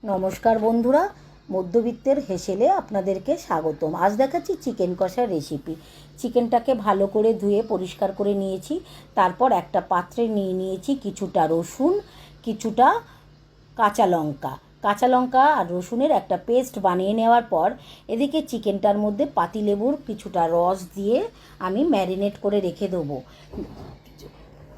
নমস্কার বন্ধুরা, মধ্যবিত্তের হেসেলে আপনাদেরকে স্বাগতম। আজ দেখাচ্ছি চিকেন কষার রেসিপি। চিকেনটাকে ভালো করে ধুয়ে পরিষ্কার করে নিয়েছি। তারপর একটা পাত্রে নিয়ে নিয়েছি কিছুটা রসুন, কিছুটা কাঁচা লঙ্কা আর রসুনের একটা পেস্ট বানিয়ে নেওয়ার পর এদিকে চিকেনটার মধ্যে পাতিলেবুর কিছুটা রস দিয়ে আমি ম্যারিনেট করে রেখে দেবো।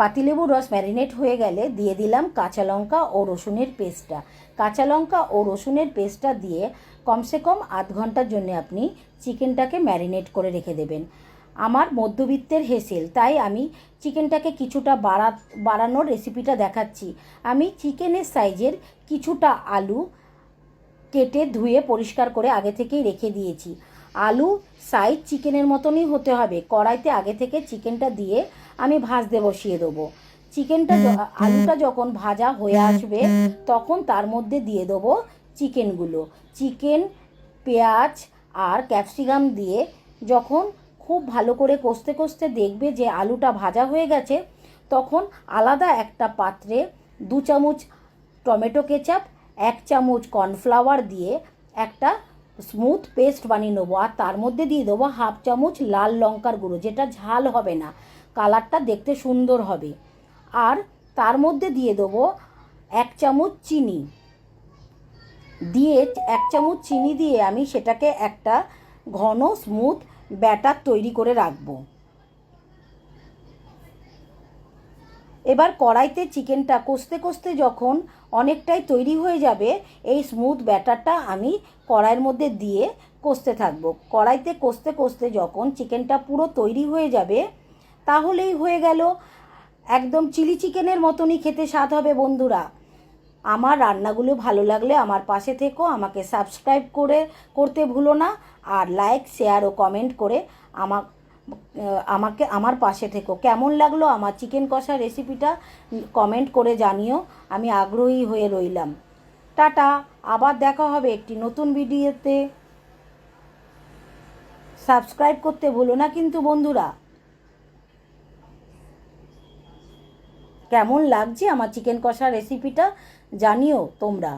পাতিলেবুর রস ম্যারিনেট হয়ে গেলে দিয়ে দিলাম কাঁচা লঙ্কা ও রসুনের পেস্টটা। কাঁচা লঙ্কা ও রসুনের পেস্টটা দিয়ে কমসে কম আধ ঘন্টার জন্য আপনি চিকেনটাকে ম্যারিনেট করে রেখে দেবেন। আমার মধ্যবিত্তের হেসেল, তাই আমি চিকেনটাকে কিছুটা বাড়ানোর রেসিপিটা দেখাচ্ছি। আমি চিকেনের সাইজের কিছুটা আলু কেটে ধুয়ে পরিষ্কার করে আগে থেকেই রেখে দিয়েছি। আলু সাইজ চিকেনের মতনই হতে হবে। কড়াইতে আগে থেকে চিকেনটা দিয়ে আমি ভাজতে বসিয়ে দেবো। আলুটা যখন ভাজা হয়ে আসবে তখন তার মধ্যে দিয়ে দেবো চিকেন, পেঁয়াজ আর ক্যাপসিকাম দিয়ে যখন খুব ভালো করে কষতে কষতে দেখবে যে আলুটা ভাজা হয়ে গেছে, তখন আলাদা একটা পাত্রে 2 চামচ টমেটো কেচাপ, 1 চামচ কর্নফ্লাওয়ার দিয়ে একটা স্মুথ পেস্ট বানিয়ে নেবো। আর তার মধ্যে দিয়ে দেবো 1/2 চামচ লাল লঙ্কার গুঁড়ো, যেটা ঝাল হবে না, কালারটা দেখতে সুন্দর হবে। আর তার মধ্যে দিয়ে দেবো 1 চামচ চিনি দিয়ে 1 চামচ চিনি দিয়ে আমি সেটাকে একটা ঘন স্মুথ ব্যাটার তৈরি করে রাখবো। এবার কড়াইতে চিকেনটা কষতে কষতে যখন অনেকটাই তৈরি হয়ে যাবে, এই স্মুথ ব্যাটারটা আমি কড়াইয়ের মধ্যে দিয়ে কষতে থাকবো। কড়াইতে কষতে কষতে যখন চিকেনটা পুরো তৈরি হয়ে যাবে, তাহলেই হয়ে গেল। একদম চিলি চিকেনের মতনই খেতে স্বাদ হবে। বন্ধুরা, আমার রান্নাগুলো ভালো লাগলে আমার পাশে থেকো, আমাকে সাবস্ক্রাইব করতে ভুলো না। আর লাইক, শেয়ার ও কমেন্ট করে আমার পাশে থেকো। কেমন লাগলো আমার চিকেন কষা রেসিপিটা কমেন্ট করে জানিও, আমি আগ্রহী হয়ে রইলাম। টাটা, আবার দেখা হবে একটি নতুন ভিডিওতে। সাবস্ক্রাইব করতে ভুলো না কিন্তু বন্ধুরা। কেমন লাগছে আমার চিকেন কষা রেসিপিটা জানিও তোমরা।